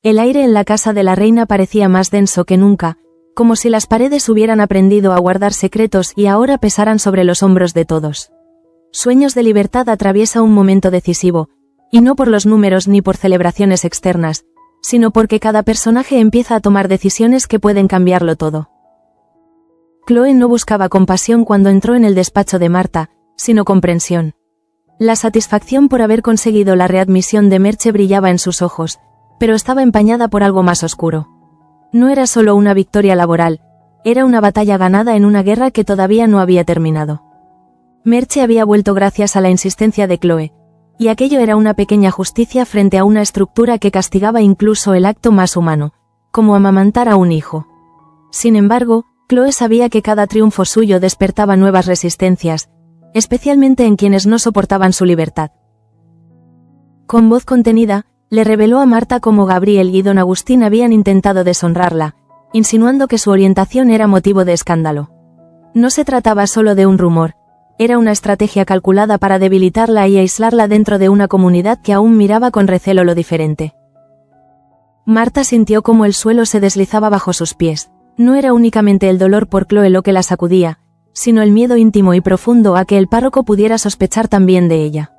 El aire en la casa de la reina parecía más denso que nunca, como si las paredes hubieran aprendido a guardar secretos y ahora pesaran sobre los hombros de todos. Sueños de Libertad atraviesa un momento decisivo, y no por los números ni por celebraciones externas, sino porque cada personaje empieza a tomar decisiones que pueden cambiarlo todo. Chloe no buscaba compasión cuando entró en el despacho de Marta, sino comprensión. La satisfacción por haber conseguido la readmisión de Merche brillaba en sus ojos, pero estaba empañada por algo más oscuro. No era solo una victoria laboral, era una batalla ganada en una guerra que todavía no había terminado. Merche había vuelto gracias a la insistencia de Chloe, y aquello era una pequeña justicia frente a una estructura que castigaba incluso el acto más humano, como amamantar a un hijo. Sin embargo, Chloe sabía que cada triunfo suyo despertaba nuevas resistencias, especialmente en quienes no soportaban su libertad. Con voz contenida, le reveló a Marta cómo Gabriel y don Agustín habían intentado deshonrarla, insinuando que su orientación era motivo de escándalo. No se trataba solo de un rumor, era una estrategia calculada para debilitarla y aislarla dentro de una comunidad que aún miraba con recelo lo diferente. Marta sintió cómo el suelo se deslizaba bajo sus pies. No era únicamente el dolor por Chloe lo que la sacudía, sino el miedo íntimo y profundo a que el párroco pudiera sospechar también de ella.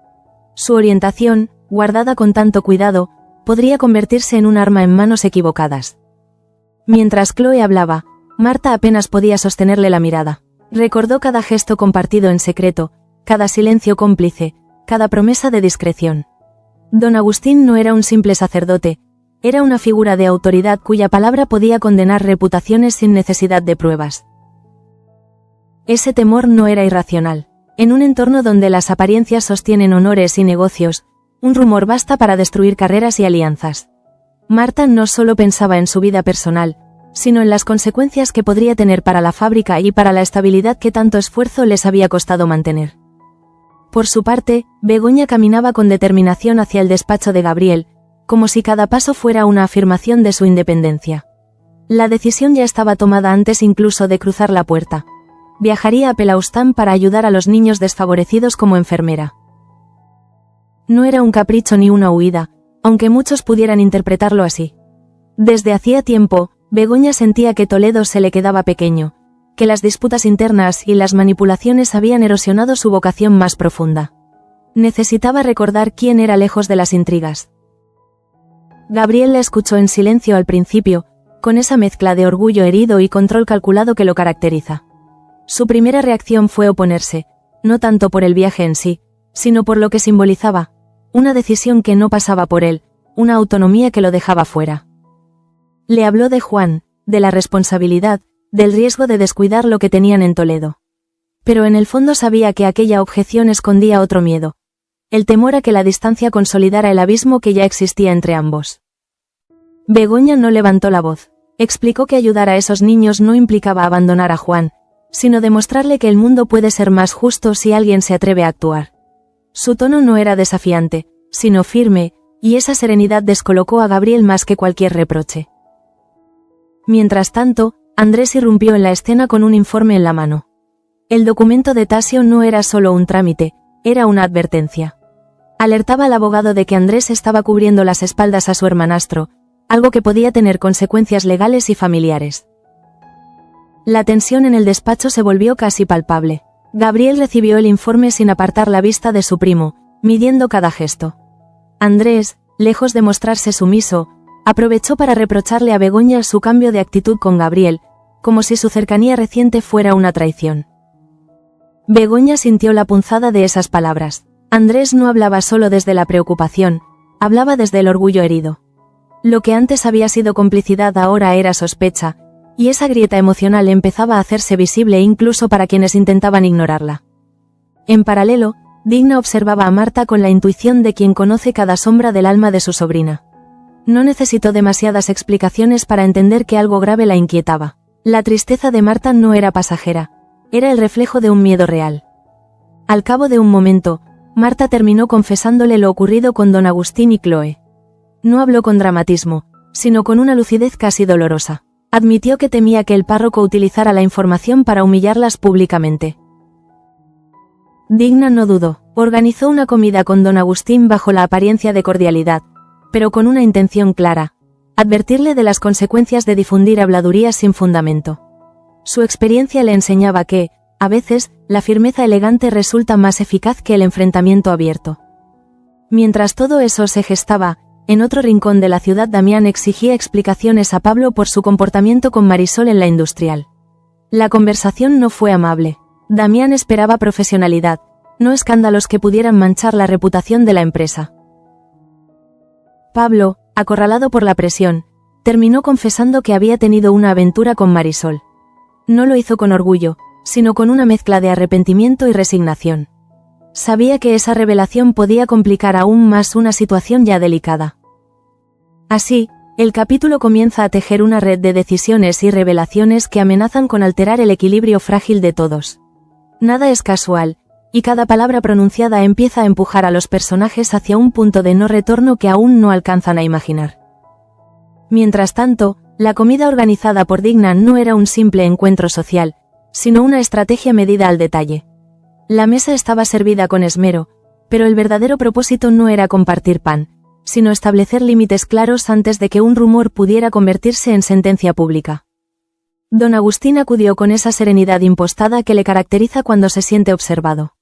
Su orientación, guardada con tanto cuidado, podría convertirse en un arma en manos equivocadas. Mientras Chloe hablaba, Marta apenas podía sostenerle la mirada. Recordó cada gesto compartido en secreto, cada silencio cómplice, cada promesa de discreción. Don Agustín no era un simple sacerdote, era una figura de autoridad cuya palabra podía condenar reputaciones sin necesidad de pruebas. Ese temor no era irracional. En un entorno donde las apariencias sostienen honores y negocios, un rumor basta para destruir carreras y alianzas. Marta no solo pensaba en su vida personal, sino en las consecuencias que podría tener para la fábrica y para la estabilidad que tanto esfuerzo les había costado mantener. Por su parte, Begoña caminaba con determinación hacia el despacho de Gabriel, como si cada paso fuera una afirmación de su independencia. La decisión ya estaba tomada antes incluso de cruzar la puerta. Viajaría a Pelaustán para ayudar a los niños desfavorecidos como enfermera. No era un capricho ni una huida, aunque muchos pudieran interpretarlo así. Desde hacía tiempo, Begoña sentía que Toledo se le quedaba pequeño, que las disputas internas y las manipulaciones habían erosionado su vocación más profunda. Necesitaba recordar quién era lejos de las intrigas. Gabriel la escuchó en silencio al principio, con esa mezcla de orgullo herido y control calculado que lo caracteriza. Su primera reacción fue oponerse, no tanto por el viaje en sí, sino por lo que simbolizaba, una decisión que no pasaba por él, una autonomía que lo dejaba fuera. Le habló de Juan, de la responsabilidad, del riesgo de descuidar lo que tenían en Toledo. Pero en el fondo sabía que aquella objeción escondía otro miedo, el temor a que la distancia consolidara el abismo que ya existía entre ambos. Begoña no levantó la voz, explicó que ayudar a esos niños no implicaba abandonar a Juan, sino demostrarle que el mundo puede ser más justo si alguien se atreve a actuar. Su tono no era desafiante, sino firme, y esa serenidad descolocó a Gabriel más que cualquier reproche. Mientras tanto, Andrés irrumpió en la escena con un informe en la mano. El documento de Tasio no era solo un trámite, era una advertencia. Alertaba al abogado de que Andrés estaba cubriendo las espaldas a su hermanastro, algo que podía tener consecuencias legales y familiares. La tensión en el despacho se volvió casi palpable. Gabriel recibió el informe sin apartar la vista de su primo, midiendo cada gesto. Andrés, lejos de mostrarse sumiso, aprovechó para reprocharle a Begoña su cambio de actitud con Gabriel, como si su cercanía reciente fuera una traición. Begoña sintió la punzada de esas palabras. Andrés no hablaba solo desde la preocupación, hablaba desde el orgullo herido. Lo que antes había sido complicidad ahora era sospecha, y esa grieta emocional empezaba a hacerse visible incluso para quienes intentaban ignorarla. En paralelo, Digna observaba a Marta con la intuición de quien conoce cada sombra del alma de su sobrina. No necesitó demasiadas explicaciones para entender que algo grave la inquietaba. La tristeza de Marta no era pasajera, era el reflejo de un miedo real. Al cabo de un momento, Marta terminó confesándole lo ocurrido con don Agustín y Chloe. No habló con dramatismo, sino con una lucidez casi dolorosa. Admitió que temía que el párroco utilizara la información para humillarlas públicamente. Digna no dudó, organizó una comida con don Agustín bajo la apariencia de cordialidad, pero con una intención clara: advertirle de las consecuencias de difundir habladurías sin fundamento. Su experiencia le enseñaba que, a veces, la firmeza elegante resulta más eficaz que el enfrentamiento abierto. Mientras todo eso se gestaba, en otro rincón de la ciudad Damián exigía explicaciones a Pablo por su comportamiento con Marisol en la industrial. La conversación no fue amable. Damián esperaba profesionalidad, no escándalos que pudieran manchar la reputación de la empresa. Pablo, acorralado por la presión, terminó confesando que había tenido una aventura con Marisol. No lo hizo con orgullo, sino con una mezcla de arrepentimiento y resignación. Sabía que esa revelación podía complicar aún más una situación ya delicada. Así, el capítulo comienza a tejer una red de decisiones y revelaciones que amenazan con alterar el equilibrio frágil de todos. Nada es casual, y cada palabra pronunciada empieza a empujar a los personajes hacia un punto de no retorno que aún no alcanzan a imaginar. Mientras tanto, la comida organizada por Digna no era un simple encuentro social, sino una estrategia medida al detalle. La mesa estaba servida con esmero, pero el verdadero propósito no era compartir pan, sino establecer límites claros antes de que un rumor pudiera convertirse en sentencia pública. Don Agustín acudió con esa serenidad impostada que le caracteriza cuando se siente observado.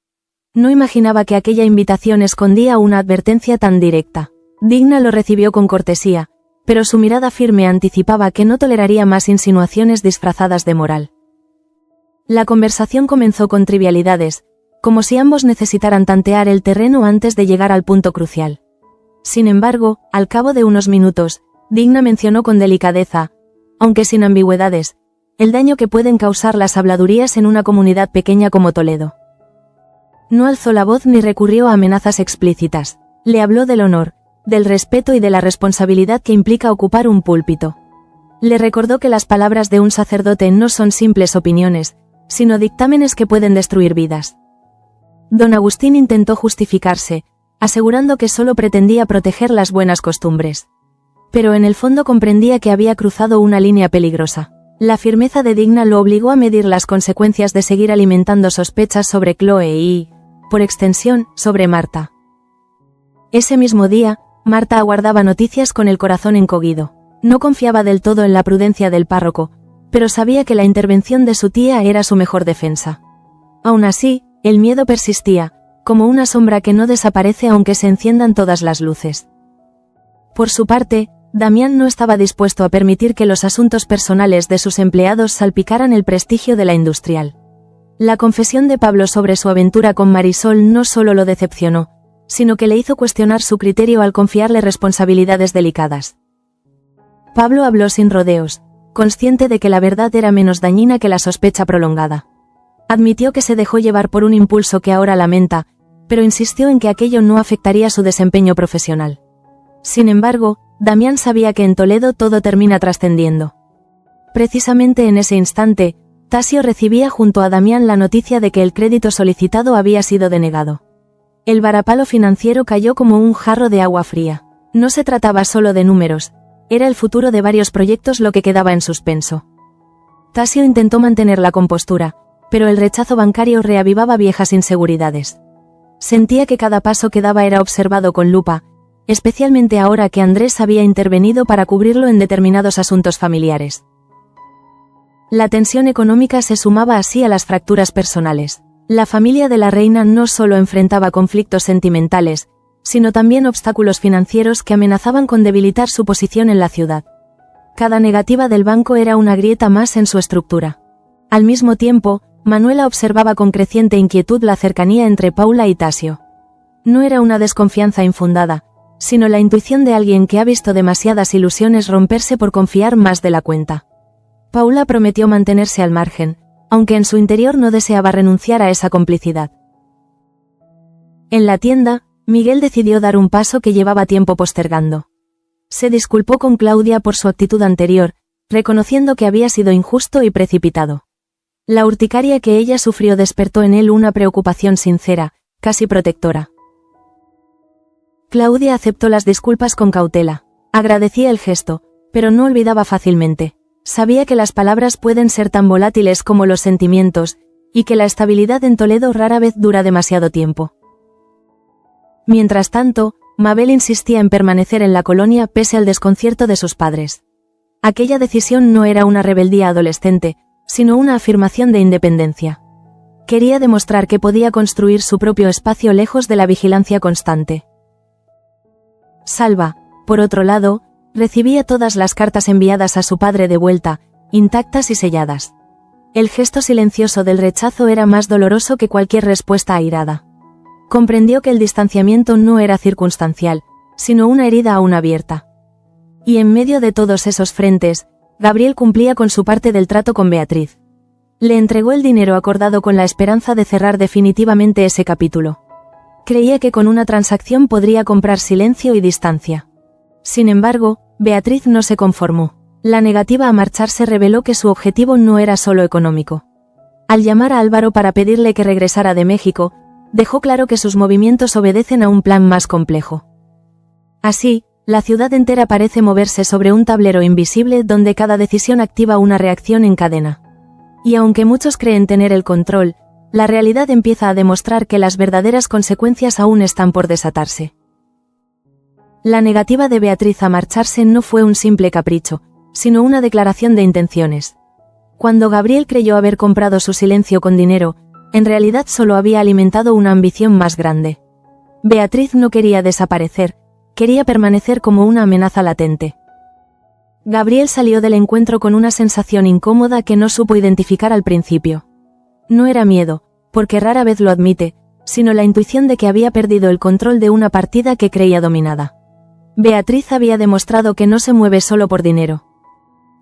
No imaginaba que aquella invitación escondía una advertencia tan directa. Digna lo recibió con cortesía, pero su mirada firme anticipaba que no toleraría más insinuaciones disfrazadas de moral. La conversación comenzó con trivialidades, como si ambos necesitaran tantear el terreno antes de llegar al punto crucial. Sin embargo, al cabo de unos minutos, Digna mencionó con delicadeza, aunque sin ambigüedades, el daño que pueden causar las habladurías en una comunidad pequeña como Toledo. No alzó la voz ni recurrió a amenazas explícitas. Le habló del honor, del respeto y de la responsabilidad que implica ocupar un púlpito. Le recordó que las palabras de un sacerdote no son simples opiniones, sino dictámenes que pueden destruir vidas. Don Agustín intentó justificarse, asegurando que solo pretendía proteger las buenas costumbres. Pero en el fondo comprendía que había cruzado una línea peligrosa. La firmeza de Digna lo obligó a medir las consecuencias de seguir alimentando sospechas sobre Chloe y, por extensión, sobre Marta. Ese mismo día, Marta aguardaba noticias con el corazón encogido. No confiaba del todo en la prudencia del párroco, pero sabía que la intervención de su tía era su mejor defensa. Aún así, el miedo persistía, como una sombra que no desaparece aunque se enciendan todas las luces. Por su parte, Damián no estaba dispuesto a permitir que los asuntos personales de sus empleados salpicaran el prestigio de la industrial. La confesión de Pablo sobre su aventura con Marisol no solo lo decepcionó, sino que le hizo cuestionar su criterio al confiarle responsabilidades delicadas. Pablo habló sin rodeos, consciente de que la verdad era menos dañina que la sospecha prolongada. Admitió que se dejó llevar por un impulso que ahora lamenta, pero insistió en que aquello no afectaría su desempeño profesional. Sin embargo, Damián sabía que en Toledo todo termina trascendiendo. Precisamente en ese instante, Tasio recibía junto a Damián la noticia de que el crédito solicitado había sido denegado. El varapalo financiero cayó como un jarro de agua fría. No se trataba solo de números, era el futuro de varios proyectos lo que quedaba en suspenso. Tasio intentó mantener la compostura, pero el rechazo bancario reavivaba viejas inseguridades. Sentía que cada paso que daba era observado con lupa, especialmente ahora que Andrés había intervenido para cubrirlo en determinados asuntos familiares. La tensión económica se sumaba así a las fracturas personales. La familia de la reina no solo enfrentaba conflictos sentimentales, sino también obstáculos financieros que amenazaban con debilitar su posición en la ciudad. Cada negativa del banco era una grieta más en su estructura. Al mismo tiempo, Manuela observaba con creciente inquietud la cercanía entre Paula y Tasio. No era una desconfianza infundada, sino la intuición de alguien que ha visto demasiadas ilusiones romperse por confiar más de la cuenta. Paula prometió mantenerse al margen, aunque en su interior no deseaba renunciar a esa complicidad. En la tienda, Miguel decidió dar un paso que llevaba tiempo postergando. Se disculpó con Claudia por su actitud anterior, reconociendo que había sido injusto y precipitado. La urticaria que ella sufrió despertó en él una preocupación sincera, casi protectora. Claudia aceptó las disculpas con cautela. Agradecía el gesto, pero no olvidaba fácilmente. Sabía que las palabras pueden ser tan volátiles como los sentimientos, y que la estabilidad en Toledo rara vez dura demasiado tiempo. Mientras tanto, Mabel insistía en permanecer en la colonia pese al desconcierto de sus padres. Aquella decisión no era una rebeldía adolescente, sino una afirmación de independencia. Quería demostrar que podía construir su propio espacio lejos de la vigilancia constante. Salva, por otro lado, recibía todas las cartas enviadas a su padre de vuelta, intactas y selladas. El gesto silencioso del rechazo era más doloroso que cualquier respuesta airada. Comprendió que el distanciamiento no era circunstancial, sino una herida aún abierta. Y en medio de todos esos frentes, Gabriel cumplía con su parte del trato con Beatriz. Le entregó el dinero acordado con la esperanza de cerrar definitivamente ese capítulo. Creía que con una transacción podría comprar silencio y distancia. Sin embargo, Beatriz no se conformó. La negativa a marcharse reveló que su objetivo no era solo económico. Al llamar a Álvaro para pedirle que regresara de México, dejó claro que sus movimientos obedecen a un plan más complejo. Así, la ciudad entera parece moverse sobre un tablero invisible donde cada decisión activa una reacción en cadena. Y aunque muchos creen tener el control, la realidad empieza a demostrar que las verdaderas consecuencias aún están por desatarse. La negativa de Beatriz a marcharse no fue un simple capricho, sino una declaración de intenciones. Cuando Gabriel creyó haber comprado su silencio con dinero, en realidad solo había alimentado una ambición más grande. Beatriz no quería desaparecer, quería permanecer como una amenaza latente. Gabriel salió del encuentro con una sensación incómoda que no supo identificar al principio. No era miedo, porque rara vez lo admite, sino la intuición de que había perdido el control de una partida que creía dominada. Beatriz había demostrado que no se mueve solo por dinero.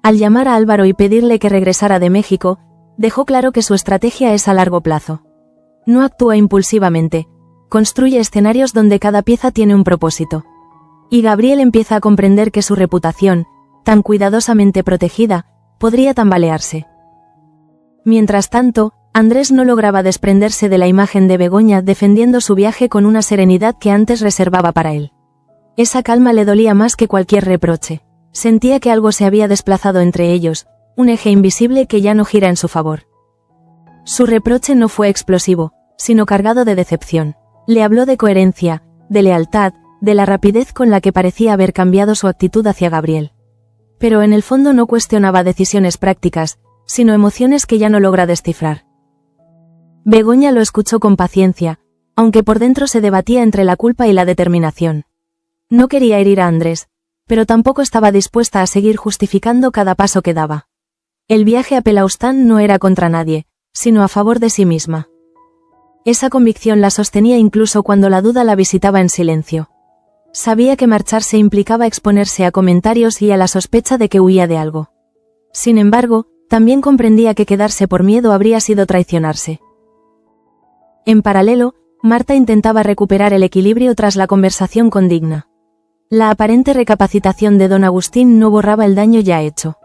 Al llamar a Álvaro y pedirle que regresara de México, dejó claro que su estrategia es a largo plazo. No actúa impulsivamente, construye escenarios donde cada pieza tiene un propósito. Y Gabriel empieza a comprender que su reputación, tan cuidadosamente protegida, podría tambalearse. Mientras tanto, Andrés no lograba desprenderse de la imagen de Begoña defendiendo su viaje con una serenidad que antes reservaba para él. Esa calma le dolía más que cualquier reproche. Sentía que algo se había desplazado entre ellos, un eje invisible que ya no gira en su favor. Su reproche no fue explosivo, sino cargado de decepción. Le habló de coherencia, de lealtad, de la rapidez con la que parecía haber cambiado su actitud hacia Gabriel. Pero en el fondo no cuestionaba decisiones prácticas, sino emociones que ya no logra descifrar. Begoña lo escuchó con paciencia, aunque por dentro se debatía entre la culpa y la determinación. No quería herir a Andrés, pero tampoco estaba dispuesta a seguir justificando cada paso que daba. El viaje a Pelaustán no era contra nadie, sino a favor de sí misma. Esa convicción la sostenía incluso cuando la duda la visitaba en silencio. Sabía que marcharse implicaba exponerse a comentarios y a la sospecha de que huía de algo. Sin embargo, también comprendía que quedarse por miedo habría sido traicionarse. En paralelo, Marta intentaba recuperar el equilibrio tras la conversación con Digna. La aparente recapacitación de don Agustín no borraba el daño ya hecho.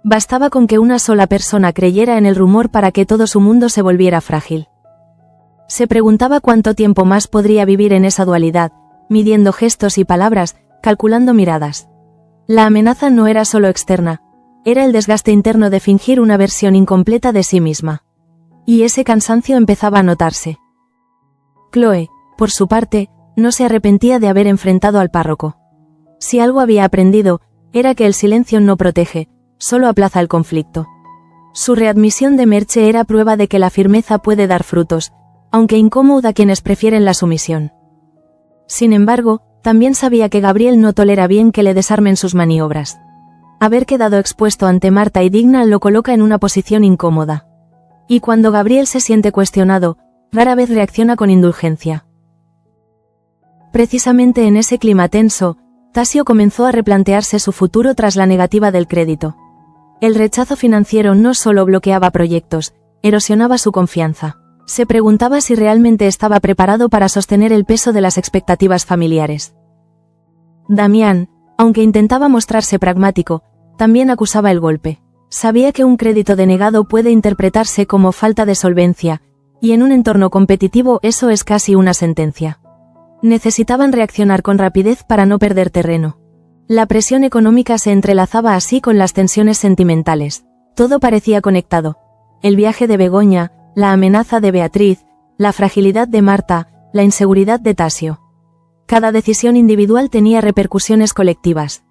Bastaba con que una sola persona creyera en el rumor para que todo su mundo se volviera frágil. Se preguntaba cuánto tiempo más podría vivir en esa dualidad, midiendo gestos y palabras, calculando miradas. La amenaza no era solo externa, era el desgaste interno de fingir una versión incompleta de sí misma. Y ese cansancio empezaba a notarse. Chloe, por su parte, no se arrepentía de haber enfrentado al párroco. Si algo había aprendido, era que el silencio no protege, solo aplaza el conflicto. Su readmisión de Merche era prueba de que la firmeza puede dar frutos, aunque incómoda a quienes prefieren la sumisión. Sin embargo, también sabía que Gabriel no tolera bien que le desarmen sus maniobras. Haber quedado expuesto ante Marta y Digna lo coloca en una posición incómoda. Y cuando Gabriel se siente cuestionado, rara vez reacciona con indulgencia. Precisamente en ese clima tenso, Tasio comenzó a replantearse su futuro tras la negativa del crédito. El rechazo financiero no solo bloqueaba proyectos, erosionaba su confianza. Se preguntaba si realmente estaba preparado para sostener el peso de las expectativas familiares. Damián, aunque intentaba mostrarse pragmático, también acusaba el golpe. Sabía que un crédito denegado puede interpretarse como falta de solvencia, y en un entorno competitivo eso es casi una sentencia. Necesitaban reaccionar con rapidez para no perder terreno. La presión económica se entrelazaba así con las tensiones sentimentales. Todo parecía conectado. El viaje de Begoña, la amenaza de Beatriz, la fragilidad de Marta, la inseguridad de Tasio. cada decisión individual tenía repercusiones colectivas.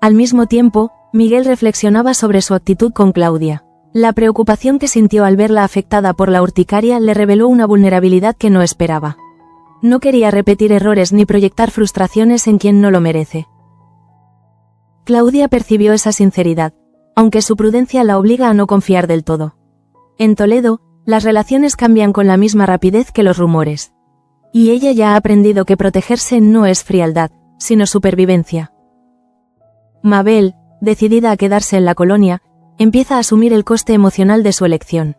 Al mismo tiempo, Miguel reflexionaba sobre su actitud con Claudia. La preocupación que sintió al verla afectada por la urticaria le reveló una vulnerabilidad que no esperaba. No quería repetir errores ni proyectar frustraciones en quien no lo merece. Claudia percibió esa sinceridad, aunque su prudencia la obliga a no confiar del todo. En Toledo, las relaciones cambian con la misma rapidez que los rumores. Y ella ya ha aprendido que protegerse no es frialdad, sino supervivencia. Mabel, decidida a quedarse en la colonia, empieza a asumir el coste emocional de su elección.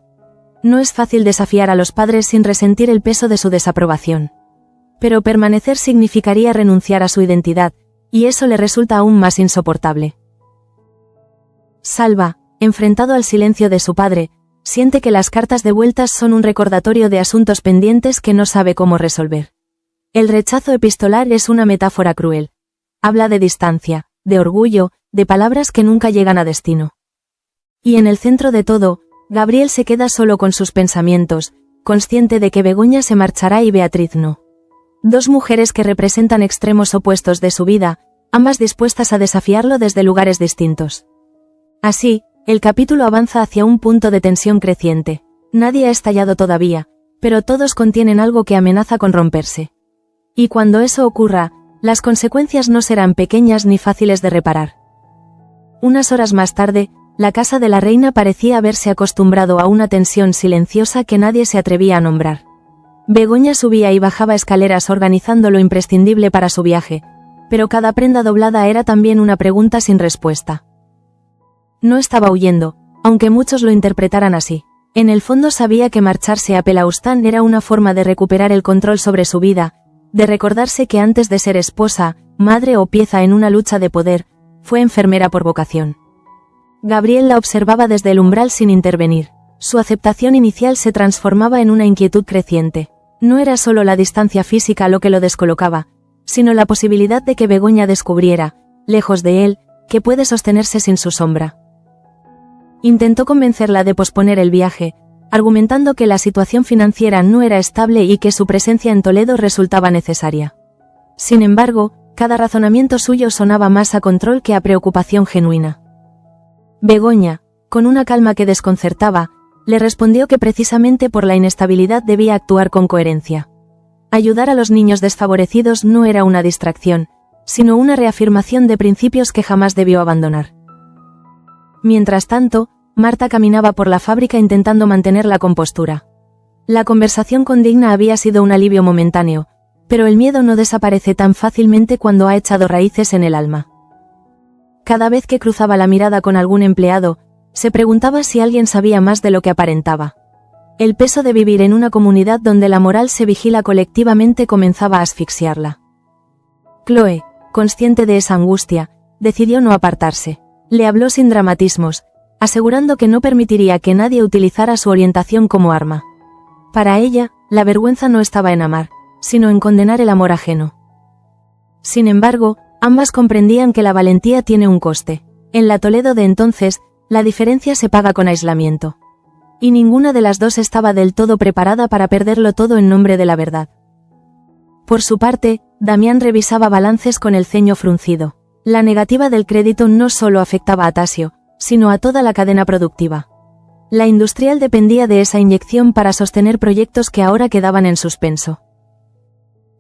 No es fácil desafiar a los padres sin resentir el peso de su desaprobación. Pero permanecer significaría renunciar a su identidad, y eso le resulta aún más insoportable. Salva, enfrentado al silencio de su padre, siente que las cartas devueltas son un recordatorio de asuntos pendientes que no sabe cómo resolver. El rechazo epistolar es una metáfora cruel. Habla de distancia, de orgullo, de palabras que nunca llegan a destino. Y en el centro de todo, Gabriel se queda solo con sus pensamientos, consciente de que Begoña se marchará y Beatriz no. Dos mujeres que representan extremos opuestos de su vida, ambas dispuestas a desafiarlo desde lugares distintos. Así, el capítulo avanza hacia un punto de tensión creciente. Nadie ha estallado todavía, pero todos contienen algo que amenaza con romperse. Y cuando eso ocurra, las consecuencias no serán pequeñas ni fáciles de reparar. Unas horas más tarde, la casa de la reina parecía haberse acostumbrado a una tensión silenciosa que nadie se atrevía a nombrar. Begoña subía y bajaba escaleras organizando lo imprescindible para su viaje, pero cada prenda doblada era también una pregunta sin respuesta. No estaba huyendo, aunque muchos lo interpretaran así. En el fondo sabía que marcharse a Pelaustán era una forma de recuperar el control sobre su vida, de recordarse que antes de ser esposa, madre o pieza en una lucha de poder, fue enfermera por vocación. Gabriel la observaba desde el umbral sin intervenir. Su aceptación inicial se transformaba en una inquietud creciente. No era solo la distancia física lo que lo descolocaba, sino la posibilidad de que Begoña descubriera, lejos de él, que puede sostenerse sin su sombra. Intentó convencerla de posponer el viaje, argumentando que la situación financiera no era estable y que su presencia en Toledo resultaba necesaria. Sin embargo, cada razonamiento suyo sonaba más a control que a preocupación genuina. Begoña, con una calma que desconcertaba, le respondió que precisamente por la inestabilidad debía actuar con coherencia. Ayudar a los niños desfavorecidos no era una distracción, sino una reafirmación de principios que jamás debió abandonar. Mientras tanto, Marta caminaba por la fábrica intentando mantener la compostura. La conversación con Digna había sido un alivio momentáneo, pero el miedo no desaparece tan fácilmente cuando ha echado raíces en el alma. Cada vez que cruzaba la mirada con algún empleado, se preguntaba si alguien sabía más de lo que aparentaba. El peso de vivir en una comunidad donde la moral se vigila colectivamente comenzaba a asfixiarla. Chloe, consciente de esa angustia, decidió no apartarse. Le habló sin dramatismos, asegurando que no permitiría que nadie utilizara su orientación como arma. Para ella, la vergüenza no estaba en amar, sino en condenar el amor ajeno. Sin embargo, ambas comprendían que la valentía tiene un coste. En la Toledo de entonces, la diferencia se paga con aislamiento. Y ninguna de las dos estaba del todo preparada para perderlo todo en nombre de la verdad. Por su parte, Damián revisaba balances con el ceño fruncido. La negativa del crédito no solo afectaba a Tasio, sino a toda la cadena productiva. La industrial dependía de esa inyección para sostener proyectos que ahora quedaban en suspenso.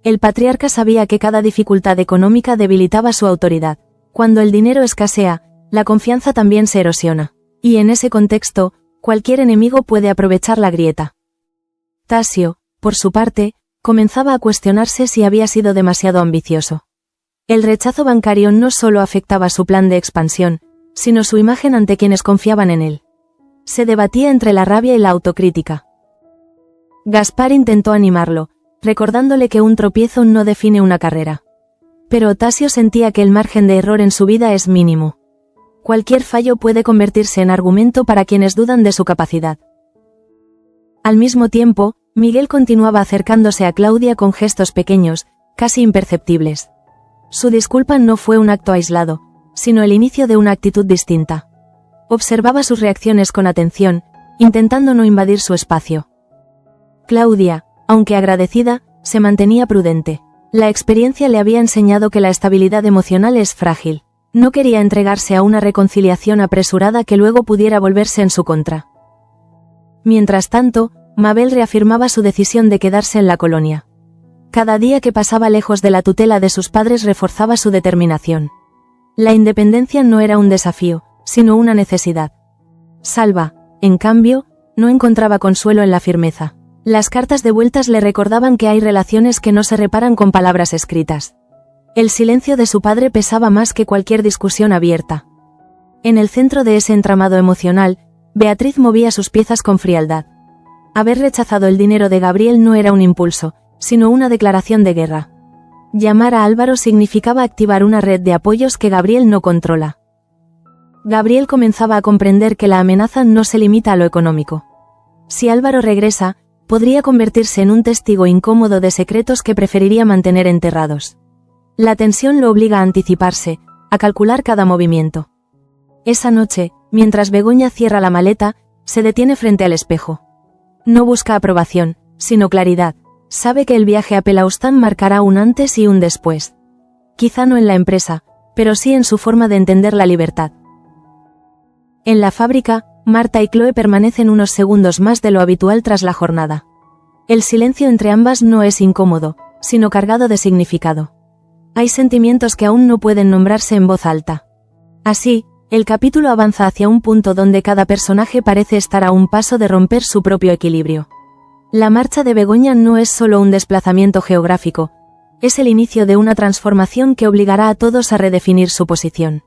El patriarca sabía que cada dificultad económica debilitaba su autoridad. Cuando el dinero escasea, la confianza también se erosiona. Y en ese contexto, cualquier enemigo puede aprovechar la grieta. Tasio, por su parte, comenzaba a cuestionarse si había sido demasiado ambicioso. El rechazo bancario no solo afectaba su plan de expansión, sino su imagen ante quienes confiaban en él. Se debatía entre la rabia y la autocrítica. Gaspar intentó animarlo, recordándole que un tropiezo no define una carrera. Pero Tasio sentía que el margen de error en su vida es mínimo. Cualquier fallo puede convertirse en argumento para quienes dudan de su capacidad. Al mismo tiempo, Miguel continuaba acercándose a Claudia con gestos pequeños, casi imperceptibles. Su disculpa no fue un acto aislado, sino el inicio de una actitud distinta. Observaba sus reacciones con atención, intentando no invadir su espacio. Claudia, aunque agradecida, se mantenía prudente. La experiencia le había enseñado que la estabilidad emocional es frágil. No quería entregarse a una reconciliación apresurada que luego pudiera volverse en su contra. Mientras tanto, Mabel reafirmaba su decisión de quedarse en la colonia. Cada día que pasaba lejos de la tutela de sus padres reforzaba su determinación. La independencia no era un desafío, sino una necesidad. Salva, en cambio, no encontraba consuelo en la firmeza. Las cartas devueltas le recordaban que hay relaciones que no se reparan con palabras escritas. El silencio de su padre pesaba más que cualquier discusión abierta. En el centro de ese entramado emocional, Beatriz movía sus piezas con frialdad. Haber rechazado el dinero de Gabriel no era un impulso, sino una declaración de guerra. Llamar a Álvaro significaba activar una red de apoyos que Gabriel no controla. Gabriel comenzaba a comprender que la amenaza no se limita a lo económico. Si Álvaro regresa, podría convertirse en un testigo incómodo de secretos que preferiría mantener enterrados. La tensión lo obliga a anticiparse, a calcular cada movimiento. Esa noche, mientras Begoña cierra la maleta, se detiene frente al espejo. No busca aprobación, sino claridad. Sabe que el viaje a Pelaustán marcará un antes y un después. Quizá no en la empresa, pero sí en su forma de entender la libertad. En la fábrica, Marta y Chloe permanecen unos segundos más de lo habitual tras la jornada. El silencio entre ambas no es incómodo, sino cargado de significado. Hay sentimientos que aún no pueden nombrarse en voz alta. Así, el capítulo avanza hacia un punto donde cada personaje parece estar a un paso de romper su propio equilibrio. La marcha de Begoña no es solo un desplazamiento geográfico, es el inicio de una transformación que obligará a todos a redefinir su posición.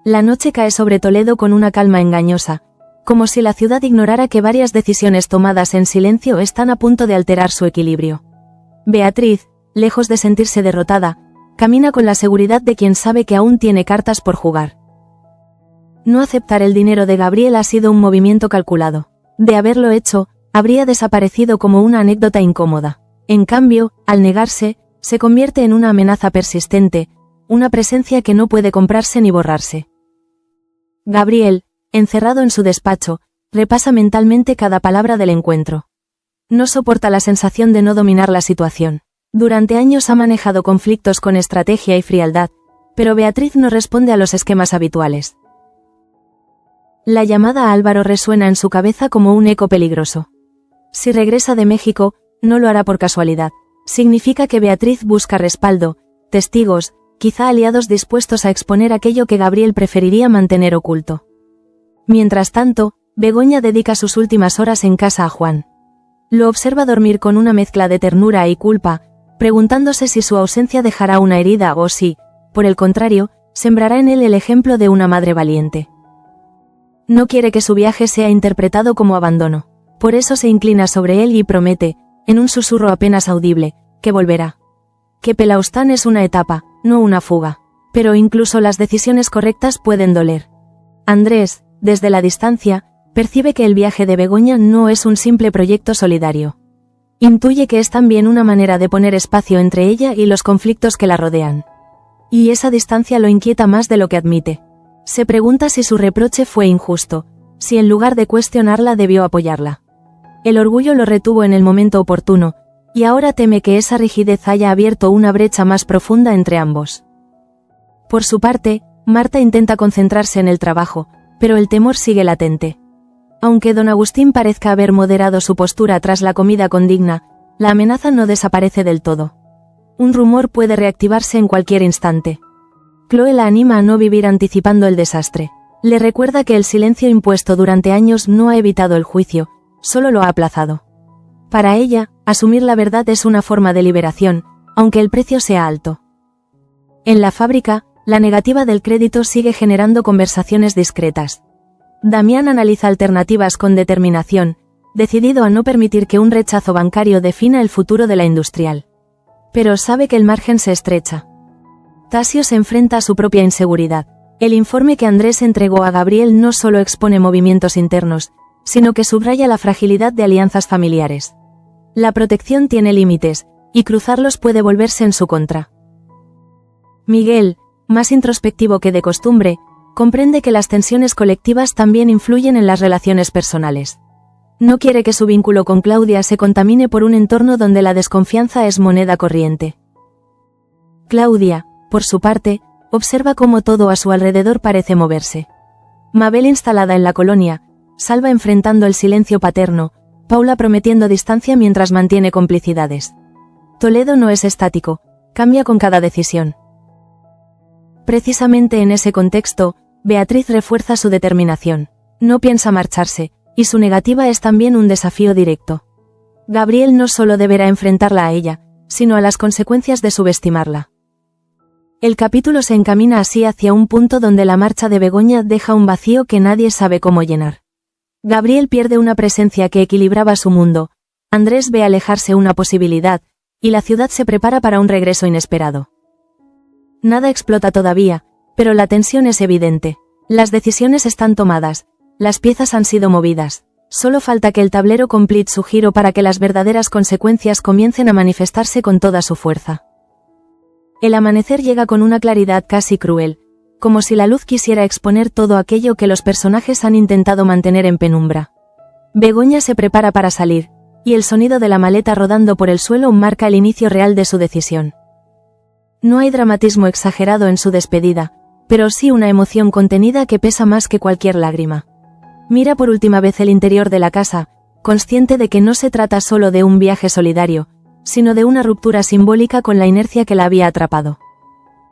La noche cae sobre Toledo con una calma engañosa, como si la ciudad ignorara que varias decisiones tomadas en silencio están a punto de alterar su equilibrio. Beatriz, lejos de sentirse derrotada, camina con la seguridad de quien sabe que aún tiene cartas por jugar. No aceptar el dinero de Gabriel ha sido un movimiento calculado. De haberlo hecho, habría desaparecido como una anécdota incómoda. En cambio, al negarse, se convierte en una amenaza persistente, una presencia que no puede comprarse ni borrarse. Gabriel, encerrado en su despacho, repasa mentalmente cada palabra del encuentro. No soporta la sensación de no dominar la situación. Durante años ha manejado conflictos con estrategia y frialdad, pero Beatriz no responde a los esquemas habituales. La llamada a Álvaro resuena en su cabeza como un eco peligroso. Si regresa de México, no lo hará por casualidad. Significa que Beatriz busca respaldo, testigos, quizá aliados dispuestos a exponer aquello que Gabriel preferiría mantener oculto. Mientras tanto, Begoña dedica sus últimas horas en casa a Juan. Lo observa dormir con una mezcla de ternura y culpa, preguntándose si su ausencia dejará una herida o si, por el contrario, sembrará en él el ejemplo de una madre valiente. No quiere que su viaje sea interpretado como abandono. Por eso se inclina sobre él y promete, en un susurro apenas audible, que volverá. Que Pelaustán es una etapa, no una fuga. Pero incluso las decisiones correctas pueden doler. Andrés, desde la distancia, percibe que el viaje de Begoña no es un simple proyecto solidario. Intuye que es también una manera de poner espacio entre ella y los conflictos que la rodean. Y esa distancia lo inquieta más de lo que admite. Se pregunta si su reproche fue injusto, si en lugar de cuestionarla debió apoyarla. El orgullo lo retuvo en el momento oportuno, y ahora teme que esa rigidez haya abierto una brecha más profunda entre ambos. Por su parte, Marta intenta concentrarse en el trabajo, pero el temor sigue latente. Aunque don Agustín parezca haber moderado su postura tras la comida con Digna, la amenaza no desaparece del todo. Un rumor puede reactivarse en cualquier instante. Chloe la anima a no vivir anticipando el desastre. Le recuerda que el silencio impuesto durante años no ha evitado el juicio, solo lo ha aplazado. Para ella, asumir la verdad es una forma de liberación, aunque el precio sea alto. En la fábrica, la negativa del crédito sigue generando conversaciones discretas. Damián analiza alternativas con determinación, decidido a no permitir que un rechazo bancario defina el futuro de la industrial. Pero sabe que el margen se estrecha. Tasio se enfrenta a su propia inseguridad. El informe que Andrés entregó a Gabriel no solo expone movimientos internos, sino que subraya la fragilidad de alianzas familiares. La protección tiene límites, y cruzarlos puede volverse en su contra. Miguel, más introspectivo que de costumbre, comprende que las tensiones colectivas también influyen en las relaciones personales. No quiere que su vínculo con Claudia se contamine por un entorno donde la desconfianza es moneda corriente. Claudia, por su parte, observa cómo todo a su alrededor parece moverse. Mabel instalada en la colonia, Salva enfrentando el silencio paterno, Paula prometiendo distancia mientras mantiene complicidades. Toledo no es estático, cambia con cada decisión. Precisamente en ese contexto, Beatriz refuerza su determinación. No piensa marcharse, y su negativa es también un desafío directo. Gabriel no solo deberá enfrentarla a ella, sino a las consecuencias de subestimarla. El capítulo se encamina así hacia un punto donde la marcha de Begoña deja un vacío que nadie sabe cómo llenar. Gabriel pierde una presencia que equilibraba su mundo, Andrés ve alejarse una posibilidad, y la ciudad se prepara para un regreso inesperado. Nada explota todavía, pero la tensión es evidente. Las decisiones están tomadas, las piezas han sido movidas. Solo falta que el tablero complete su giro para que las verdaderas consecuencias comiencen a manifestarse con toda su fuerza. El amanecer llega con una claridad casi cruel, como si la luz quisiera exponer todo aquello que los personajes han intentado mantener en penumbra. Begoña se prepara para salir, y el sonido de la maleta rodando por el suelo marca el inicio real de su decisión. No hay dramatismo exagerado en su despedida, pero sí una emoción contenida que pesa más que cualquier lágrima. Mira por última vez el interior de la casa, consciente de que no se trata solo de un viaje solidario, sino de una ruptura simbólica con la inercia que la había atrapado.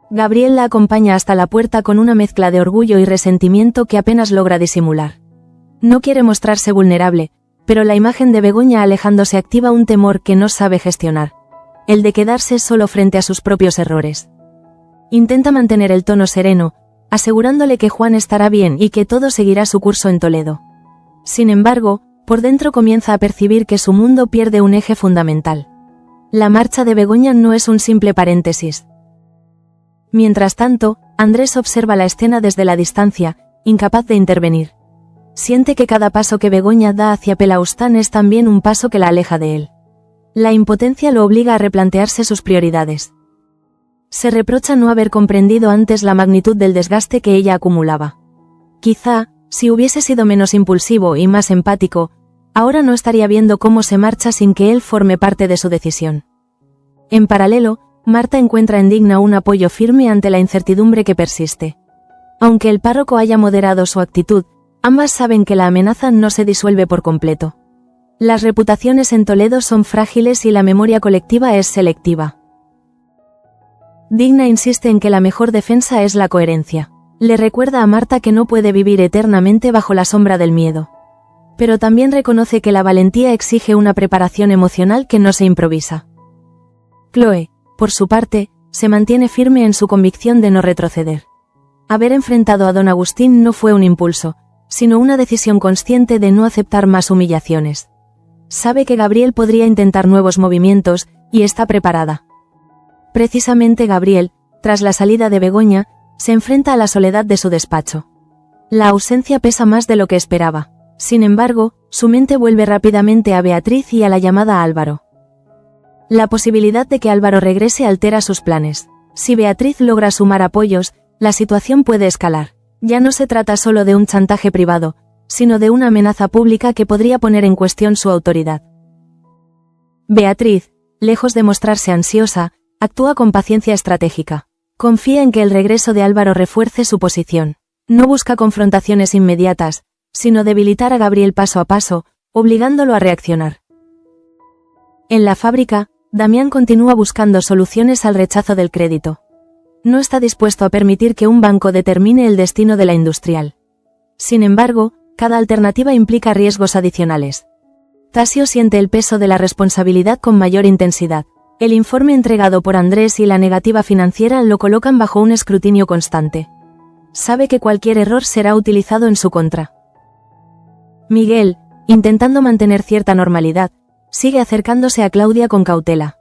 Gabriel la acompaña hasta la puerta con una mezcla de orgullo y resentimiento que apenas logra disimular. No quiere mostrarse vulnerable, pero la imagen de Begoña alejándose activa un temor que no sabe gestionar, el de quedarse solo frente a sus propios errores. Intenta mantener el tono sereno, asegurándole que Juan estará bien y que todo seguirá su curso en Toledo. Sin embargo, por dentro comienza a percibir que su mundo pierde un eje fundamental. La marcha de Begoña no es un simple paréntesis. Mientras tanto, Andrés observa la escena desde la distancia, incapaz de intervenir. Siente que cada paso que Begoña da hacia Pelaustán es también un paso que la aleja de él. La impotencia lo obliga a replantearse sus prioridades. Se reprocha no haber comprendido antes la magnitud del desgaste que ella acumulaba. Quizá, si hubiese sido menos impulsivo y más empático, ahora no estaría viendo cómo se marcha sin que él forme parte de su decisión. En paralelo, Marta encuentra en Digna un apoyo firme ante la incertidumbre que persiste. Aunque el párroco haya moderado su actitud, ambas saben que la amenaza no se disuelve por completo. Las reputaciones en Toledo son frágiles y la memoria colectiva es selectiva. Digna insiste en que la mejor defensa es la coherencia. Le recuerda a Marta que no puede vivir eternamente bajo la sombra del miedo. Pero también reconoce que la valentía exige una preparación emocional que no se improvisa. Chloe, por su parte, se mantiene firme en su convicción de no retroceder. Haber enfrentado a don Agustín no fue un impulso, sino una decisión consciente de no aceptar más humillaciones. Sabe que Gabriel podría intentar nuevos movimientos, y está preparada. Precisamente Gabriel, tras la salida de Begoña, se enfrenta a la soledad de su despacho. La ausencia pesa más de lo que esperaba. Sin embargo, su mente vuelve rápidamente a Beatriz y a la llamada Álvaro. La posibilidad de que Álvaro regrese altera sus planes. Si Beatriz logra sumar apoyos, la situación puede escalar. Ya no se trata solo de un chantaje privado, sino de una amenaza pública que podría poner en cuestión su autoridad. Beatriz, lejos de mostrarse ansiosa, actúa con paciencia estratégica. Confía en que el regreso de Álvaro refuerce su posición. No busca confrontaciones inmediatas, sino debilitar a Gabriel paso a paso, obligándolo a reaccionar. En la fábrica, Damián continúa buscando soluciones al rechazo del crédito. No está dispuesto a permitir que un banco determine el destino de la industrial. Sin embargo, cada alternativa implica riesgos adicionales. Tasio siente el peso de la responsabilidad con mayor intensidad. El informe entregado por Andrés y la negativa financiera lo colocan bajo un escrutinio constante. Sabe que cualquier error será utilizado en su contra. Miguel, intentando mantener cierta normalidad, sigue acercándose a Claudia con cautela.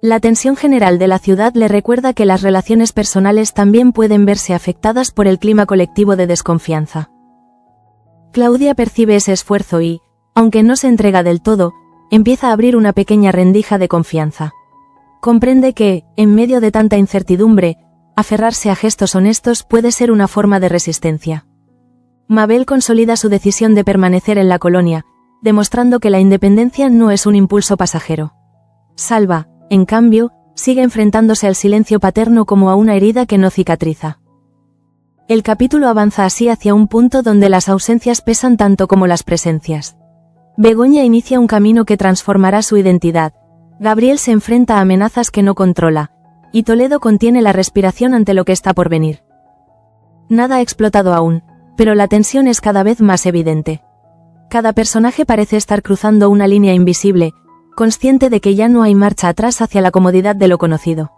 La tensión general de la ciudad le recuerda que las relaciones personales también pueden verse afectadas por el clima colectivo de desconfianza. Claudia percibe ese esfuerzo y, aunque no se entrega del todo, empieza a abrir una pequeña rendija de confianza. Comprende que, en medio de tanta incertidumbre, aferrarse a gestos honestos puede ser una forma de resistencia. Mabel consolida su decisión de permanecer en la colonia, demostrando que la independencia no es un impulso pasajero. Salva, en cambio, sigue enfrentándose al silencio paterno como a una herida que no cicatriza. El capítulo avanza así hacia un punto donde las ausencias pesan tanto como las presencias. Begoña inicia un camino que transformará su identidad, Gabriel se enfrenta a amenazas que no controla, y Toledo contiene la respiración ante lo que está por venir. Nada ha explotado aún, pero la tensión es cada vez más evidente. Cada personaje parece estar cruzando una línea invisible, consciente de que ya no hay marcha atrás hacia la comodidad de lo conocido.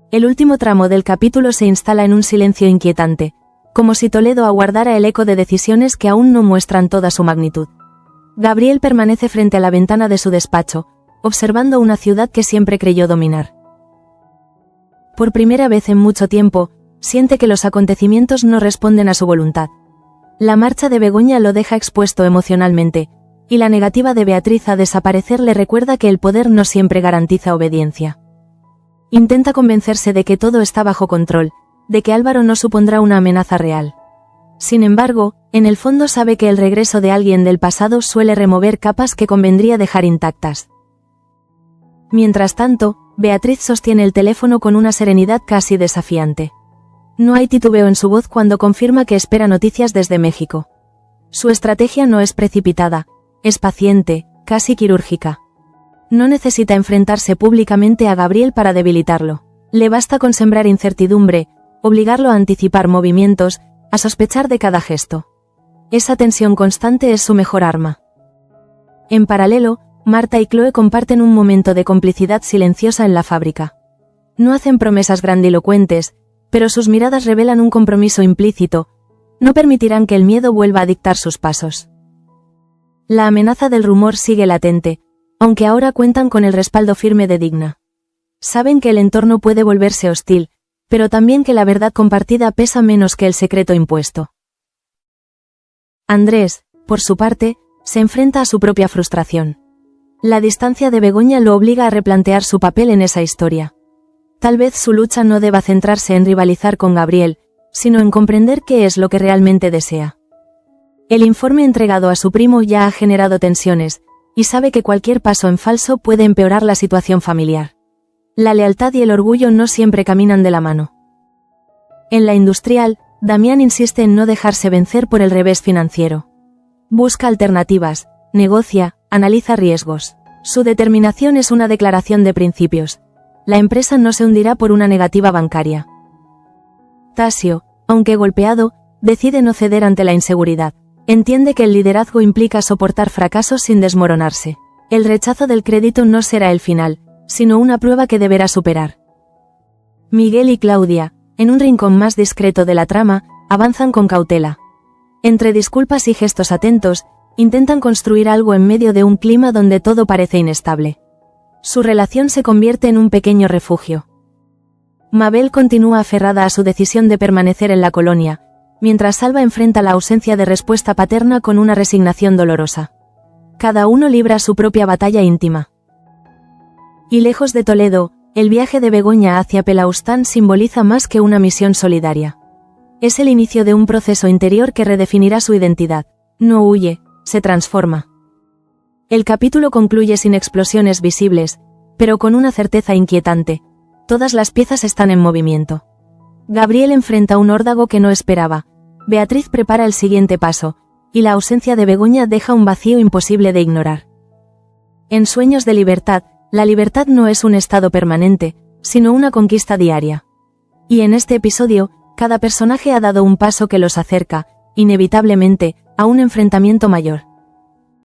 El último tramo del capítulo se instala en un silencio inquietante, como si Toledo aguardara el eco de decisiones que aún no muestran toda su magnitud. Gabriel permanece frente a la ventana de su despacho, observando una ciudad que siempre creyó dominar. Por primera vez en mucho tiempo, siente que los acontecimientos no responden a su voluntad. La marcha de Begoña lo deja expuesto emocionalmente, y la negativa de Beatriz a desaparecer le recuerda que el poder no siempre garantiza obediencia. Intenta convencerse de que todo está bajo control, de que Álvaro no supondrá una amenaza real. Sin embargo, en el fondo sabe que el regreso de alguien del pasado suele remover capas que convendría dejar intactas. Mientras tanto, Beatriz sostiene el teléfono con una serenidad casi desafiante. No hay titubeo en su voz cuando confirma que espera noticias desde México. Su estrategia no es precipitada, es paciente, casi quirúrgica. No necesita enfrentarse públicamente a Gabriel para debilitarlo. Le basta con sembrar incertidumbre, obligarlo a anticipar movimientos, a sospechar de cada gesto. Esa tensión constante es su mejor arma. En paralelo, Marta y Chloe comparten un momento de complicidad silenciosa en la fábrica. No hacen promesas grandilocuentes, pero sus miradas revelan un compromiso implícito. No permitirán que el miedo vuelva a dictar sus pasos. La amenaza del rumor sigue latente, aunque ahora cuentan con el respaldo firme de Digna. Saben que el entorno puede volverse hostil, pero también que la verdad compartida pesa menos que el secreto impuesto. Andrés, por su parte, se enfrenta a su propia frustración. La distancia de Begoña lo obliga a replantear su papel en esa historia. Tal vez su lucha no deba centrarse en rivalizar con Gabriel, sino en comprender qué es lo que realmente desea. El informe entregado a su primo ya ha generado tensiones, y sabe que cualquier paso en falso puede empeorar la situación familiar. La lealtad y el orgullo no siempre caminan de la mano. En la industrial, Damián insiste en no dejarse vencer por el revés financiero. Busca alternativas, negocia, analiza riesgos. Su determinación es una declaración de principios. La empresa no se hundirá por una negativa bancaria. Tasio, aunque golpeado, decide no ceder ante la inseguridad. Entiende que el liderazgo implica soportar fracasos sin desmoronarse. El rechazo del crédito no será el final, sino una prueba que deberá superar. Miguel y Claudia, en un rincón más discreto de la trama, avanzan con cautela. Entre disculpas y gestos atentos, intentan construir algo en medio de un clima donde todo parece inestable. Su relación se convierte en un pequeño refugio. Mabel continúa aferrada a su decisión de permanecer en la colonia, mientras Salva enfrenta la ausencia de respuesta paterna con una resignación dolorosa. Cada uno libra su propia batalla íntima. Y lejos de Toledo, el viaje de Begoña hacia Pelaustán simboliza más que una misión solidaria. Es el inicio de un proceso interior que redefinirá su identidad. No huye, se transforma. El capítulo concluye sin explosiones visibles, pero con una certeza inquietante. Todas las piezas están en movimiento. Gabriel enfrenta un órdago que no esperaba. Beatriz prepara el siguiente paso, y la ausencia de Begoña deja un vacío imposible de ignorar. En Sueños de Libertad, la libertad no es un estado permanente, sino una conquista diaria. Y en este episodio, cada personaje ha dado un paso que los acerca, inevitablemente, a un enfrentamiento mayor.